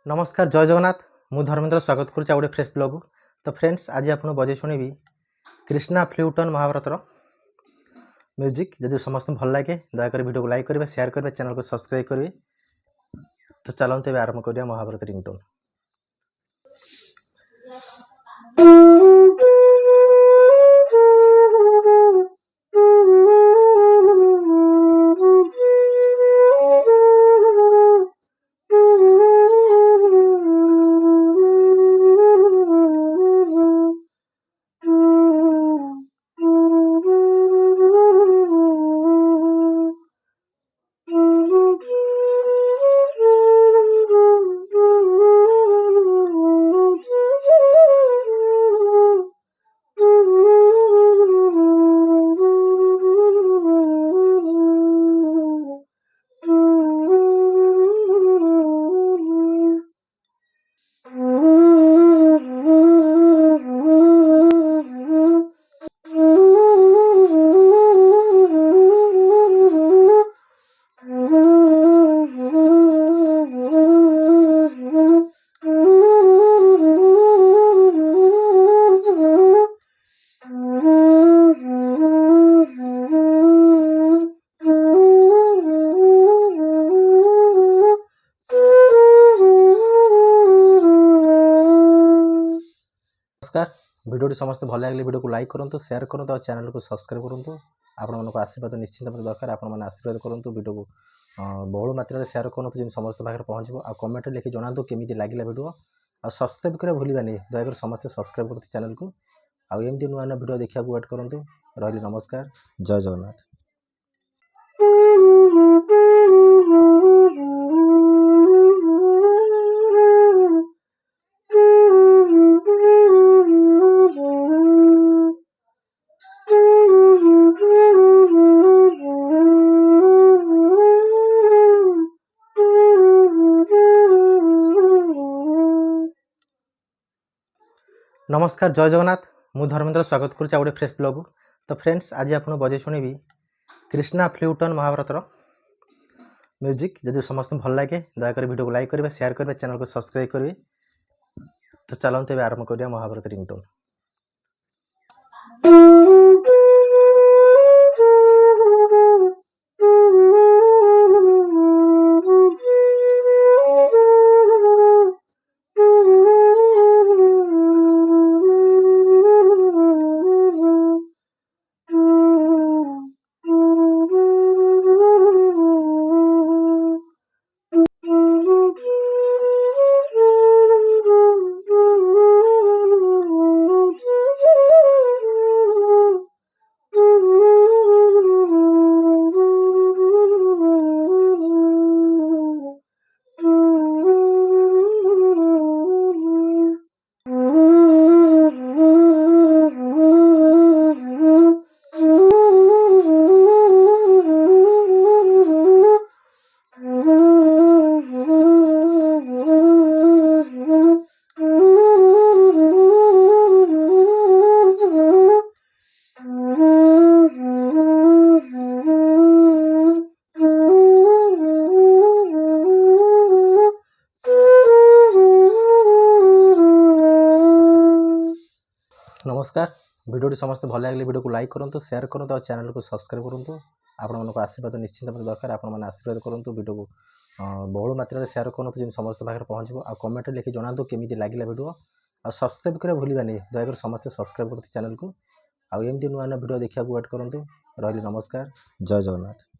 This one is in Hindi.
नमस्कार जय जगन्नाथ मु धर्मेंद्र स्वागत करुच्ची गोटे फ्रेश ब्लॉग। तो फ्रेंड्स आज आपको बजे शुणी कृष्णा फ्ल्यूटन महाभारतर म्यूजिक। जब समस्त भल लगे दयाकोरी वीडियो को लाइक करेंगे, शेयर करेंगे, चैनल को सब्सक्राइब करेंगे। तो चलते ए आरंभ करिया महाभारत रिंगटोन। नमस्कार वीडियो समस्त भल लगे वीडियो को लाइक करूँ, शेयर करूँ और चैनल को सब्सक्राइब करूँ। आपण आशीर्वाद निश्चित मत दरकार। आपण आशीर्वाद करूँ, वीडियो को बहुल मात्रा शेयर करूँ जिन समस्त पाखे पहुँचो। आ कमेंट लिखि जनातु केमी लगे वीडियो आ सब्सक्राइब करा भूलबानी। दयाकोर समस्त सब्सक्राइब करते चैनल को। आमती नुआ नुआ वीडियो देखा वेट करूँ। रही नमस्कार जय जगन्नाथ। नमस्कार जय जगन्नाथ मु धर्मेंद्र स्वागत करुच्ची गोटे फ्रेश ब्लॉग। तो फ्रेंड्स आज आपको बजे शुणी कृष्णा फ्ल्यूटन महाभारतर म्यूजिक। जब समस्त भल लगे दयाकोरी वीडियो को लाइक करेंगे, शेयर करेंगे, चैनल को सब्सक्राइब करेंगे। तो चलते ए आरंभ करिया महाभारत रिंगटोन। नमस्कार वीडियो समस्त भल लगे वीडियो को लाइक करूँ, शेयर करूँ और चैनल को सब्सक्राइब करूँ। आपण आशीर्वाद निश्चित मत दरकार। आपण आशीर्वाद करूँ, वीडियो को बहुल मात्रा शेयर करूँ जिन समस्त पाखे पहुँचो। आ कमेंट लिखि जनातु केमी लगे वीडियो आ सब्सक्राइब करा भूलबानी। दयाकोर समस्त सब्सक्राइब करते चैनल को। आमती नुआ नुआ वीडियो देखा वेट करूँ। रही नमस्कार जय जगन्नाथ।